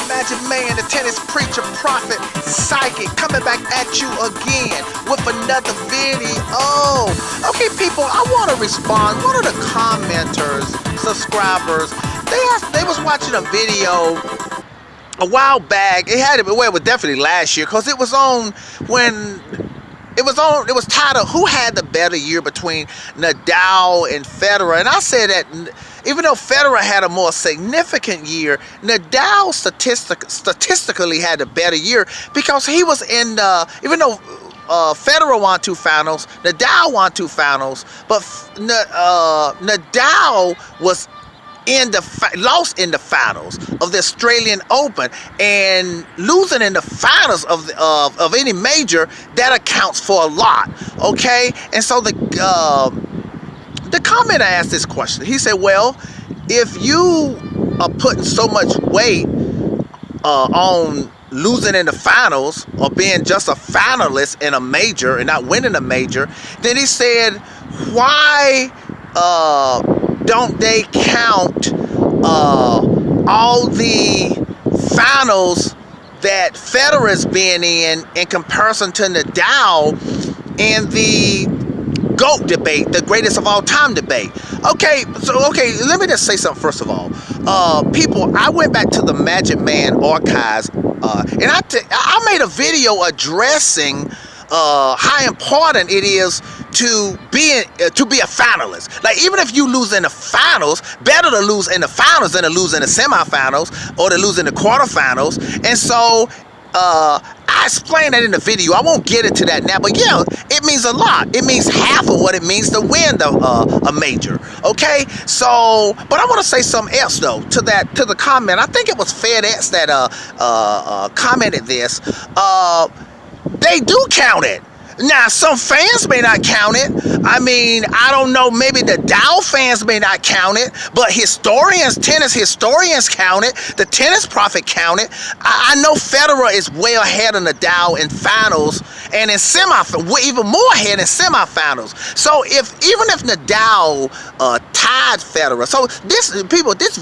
Magic Man, the tennis preacher, prophet, psychic, coming back at you again with another video. Okay, people, I want to respond. One of the commenters, subscribers, they was watching a video a while back. It had it, well, it was definitely last year, because it was on when it was titled "Who Had the Better Year Between Nadal and Federer?" And I said that even though Federer had a more significant year, Nadal statistically had a better year, because he was in the, even though Federer won 2 finals, Nadal won 2 finals, but Nadal was lost in the finals of the Australian Open, and losing in the finals of any major, that accounts for a lot. Okay, and so the commenter asked this question. He said, well, if you are putting so much weight on losing in the finals or being just a finalist in a major and not winning a major, then he said, why don't they count all the finals that Federer's been in comparison to Nadal in the GOAT debate, the greatest of all time debate? Okay, let me just say something first of all. People, I went back to the Magic Man archives, and I made a video addressing how important it is to be a finalist. Like, even if you lose in the finals, better to lose in the finals than to lose in the semifinals or to lose in the quarterfinals. And so I explained that in the video. I won't get into that now, but yeah, it means a lot. It means half of what it means to win a major. Okay, so, but I want to say something else though to the comment. I think it was FedEx that commented this. They do count it. Now, some fans may not count it. I mean, I don't know, maybe the Dow fans may not count it, but tennis historians count it. The tennis prophet count it. I know Federer is way ahead of Nadal in finals and in semifinals, even more ahead in semifinals. So even if Nadal tied Federer, so this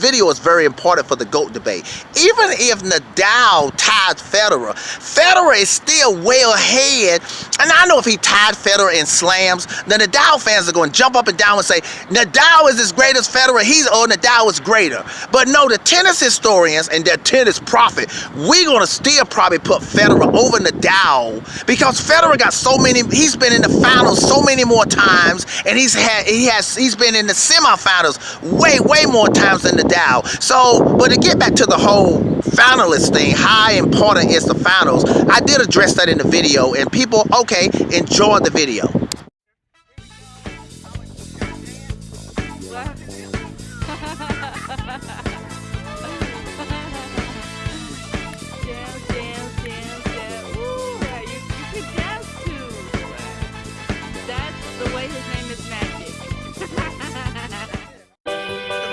video is very important for the GOAT debate. Even if Nadal tied Federer, Federer is still way ahead. And I know if he tied Federer in slams, the Nadal fans are going to jump up and down and say, Nadal is as great as Federer, Nadal is greater. But no, the tennis historians and their tennis prophet, we're going to still probably put Federer over Nadal, because Federer got so many, he's been in the finals so many more times, and he's been in the semifinals way more times than Nadal. So, but to get back to the whole finalist thing, how important is the finals, I did address that in the video, and people, okay, enjoy the video.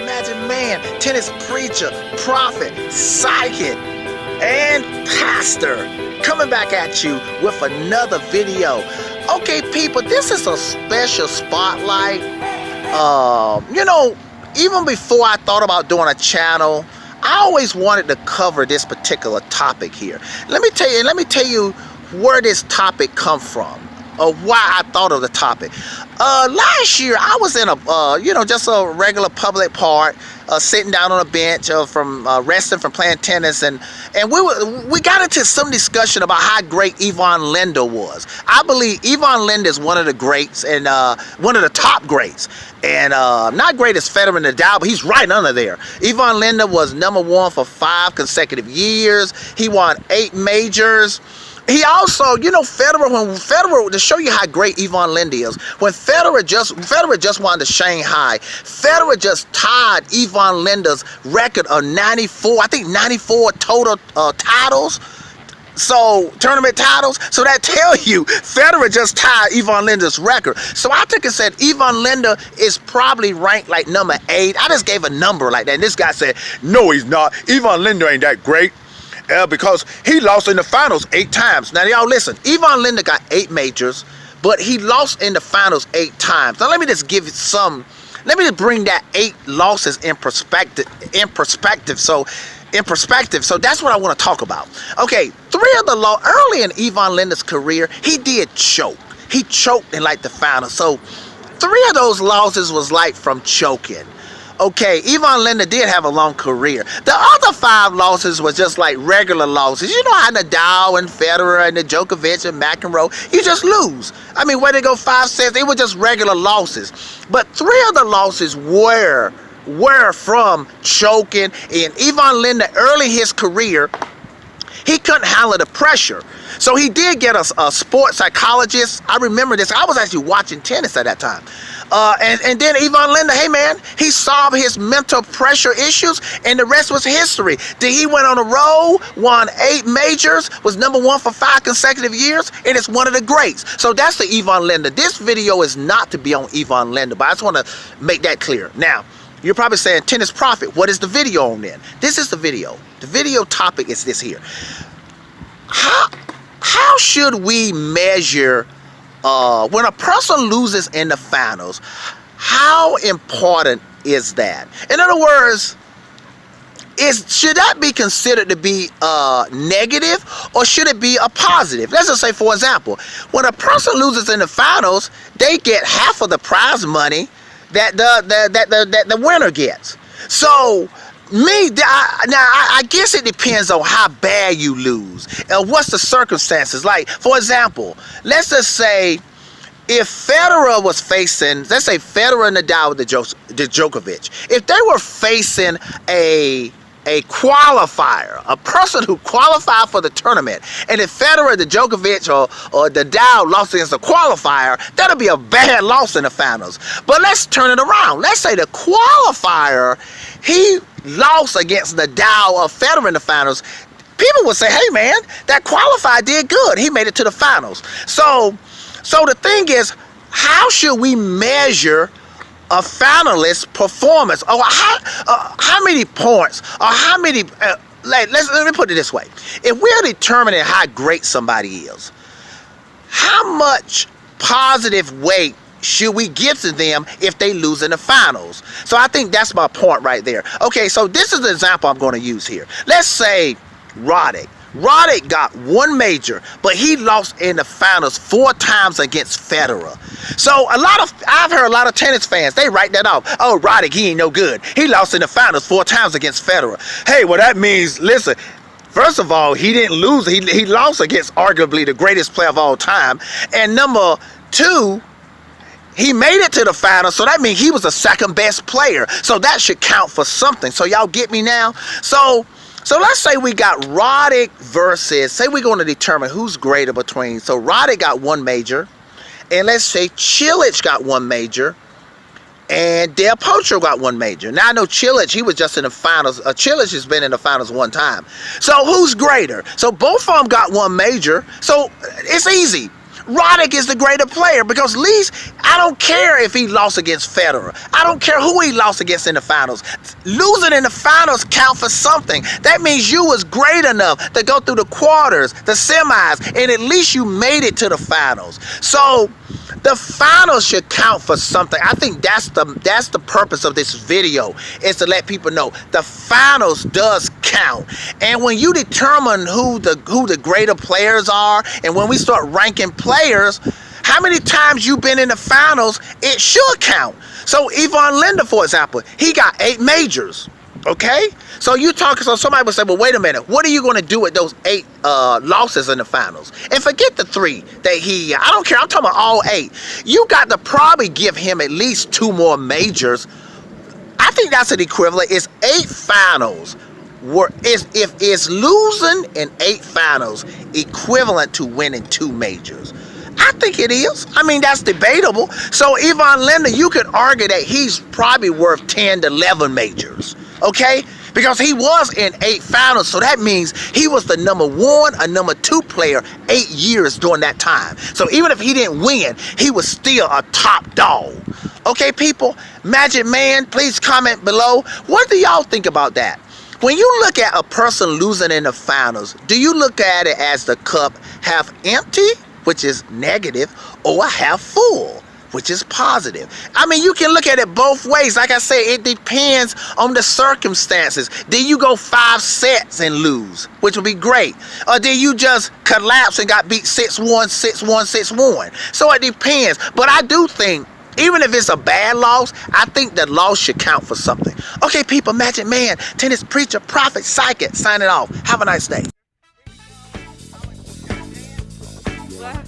Magic Man, tennis preacher, prophet, psychic, and pastor, coming back at you with another video. Okay, people, this is a special spotlight. You know, even before I thought about doing a channel, I always wanted to cover this particular topic here. Let me tell you where this topic come from, or why I thought of the topic. Last year, I was in a, just a regular public park, sitting down on a bench from resting from playing tennis, and we got into some discussion about how great Ivan Lendl was. I believe Ivan Lendl is one of the greats, and one of the top greats, and not great as Federer and Nadal, but he's right under there. Ivan Lendl was #1 for 5 consecutive years. He won 8 majors. He also, Federer, to show you how great Ivan Lendl is, when Federer just won the Shanghai, Federer just tied Ivan Lendl's record of 94 total titles. So, tournament titles. So that tells you Federer just tied Ivan Lendl's record. So I took and said Ivan Lendl is probably ranked like number 8. I just gave a number like that, and this guy said, no, he's not. Ivan Lendl ain't that great. Because he lost in the finals 8 times. Now, y'all listen, Ivan Lendl got 8 majors, but he lost in the finals 8 times. Now, let me just give you let me just bring that 8 losses in perspective. So, in perspective. So that's what I want to talk about. Okay, early in Ivan Lendl career, he did choke. He choked in like the finals. So 3 of those losses was like from choking. Okay, Ivan Lendl did have a long career. The other 5 losses was just like regular losses. You know how Nadal and Federer and the Djokovic and McEnroe, you just lose. I mean, where they go 5 sets, they were just regular losses. But 3 of the losses were from choking. And Ivan Lendl, early in his career, he couldn't handle the pressure. So he did get a sports psychologist. I remember this. I was actually watching tennis at that time. And then Ivan Lendl, hey man, he solved his mental pressure issues, and the rest was history. Then he went on a roll, won 8 majors, was #1 for 5 consecutive years, and it's one of the greats. So that's the Ivan Lendl. This video is not to be on Ivan Lendl, but I just want to make that clear. Now, you're probably saying, Tennis Prophet, what is the video on then? This is the video. The video topic is this here. How should we measure when a person loses in the finals? How important is that? In other words, should that be considered to be negative, or should it be a positive? Let's just say, for example, when a person loses in the finals, they get half of the prize money that the winner gets. So I guess it depends on how bad you lose and what's the circumstances. Like, for example, let's just say if Federer was facing, let's say Federer and Nadal with the Djokovic, if they were facing a qualifier, a person who qualified for the tournament, and if Federer, the Djokovic, or the Nadal lost against a qualifier, that'll be a bad loss in the finals. But let's turn it around. Let's say the qualifier, he lost against Nadal or Federer in the finals. People would say, hey man, that qualifier did good. He made it to the finals. So the thing is, how should we measure a finalist's performance? Or how many points? Or how many, let me put it this way. If we're determining how great somebody is, how much positive weight should we give to them if they lose in the finals? So I think that's my point right there. Okay, so this is the example I'm going to use here. Let's say Roddick. Roddick got 1 major, but he lost in the finals 4 times against Federer. So I've heard a lot of tennis fans, they write that off. Oh, Roddick, he ain't no good. He lost in the finals 4 times against Federer. Hey, well that means, listen, first of all, he didn't lose. He lost against arguably the greatest player of all time. And number 2, he made it to the finals, so that means he was the second best player. So that should count for something. So y'all get me now? So let's say we got Roddick versus, say we're going to determine who's greater between. So Roddick got 1 major, and let's say Cilic got 1 major, and Del Potro got 1 major. Now I know Cilic, he was just in the finals. Cilic has been in the finals 1 time. So who's greater? So both of them got 1 major. So it's easy. Roddick is the greater player, because at least I don't care if he lost against Federer. I don't care who he lost against in the finals. Losing in the finals count for something. That means you was great enough to go through the quarters, the semis, and at least you made it to the finals. So the finals should count for something. I think that's the purpose of this video, is to let people know the finals does count. And when you determine who the greater players are, and when we start ranking players, how many times you've been in the finals, it should count. So Ivan Lendl, for example, he got 8 majors. Okay, so somebody would say, well, wait a minute, what are you going to do with those 8 losses in the finals? And forget the 3 that I don't care, I'm talking about all 8. You got to probably give him at least 2 more majors. I think that's an equivalent. It's 8 finals. Is losing in 8 finals equivalent to winning 2 majors? I think it is. I mean, that's debatable. So Ivan Lendl, you could argue that he's probably worth 10 to 11 majors. Okay? Because he was in 8 finals, so that means he was the number 1 or number 2 player 8 years during that time. So even if he didn't win, he was still a top dog. Okay, people? Magic Man, please comment below. What do y'all think about that? When you look at a person losing in the finals, do you look at it as the cup half empty, which is negative, or half full, which is positive. I mean, you can look at it both ways. Like I said, it depends on the circumstances. Did you go 5 sets and lose, which would be great? Or did you just collapse and got beat 6-1, 6-1, 6-1? So it depends. But I do think, even if it's a bad loss, I think that loss should count for something. Okay, people, Magic Man, tennis preacher, prophet, psychic, signing off. Have a nice day. What?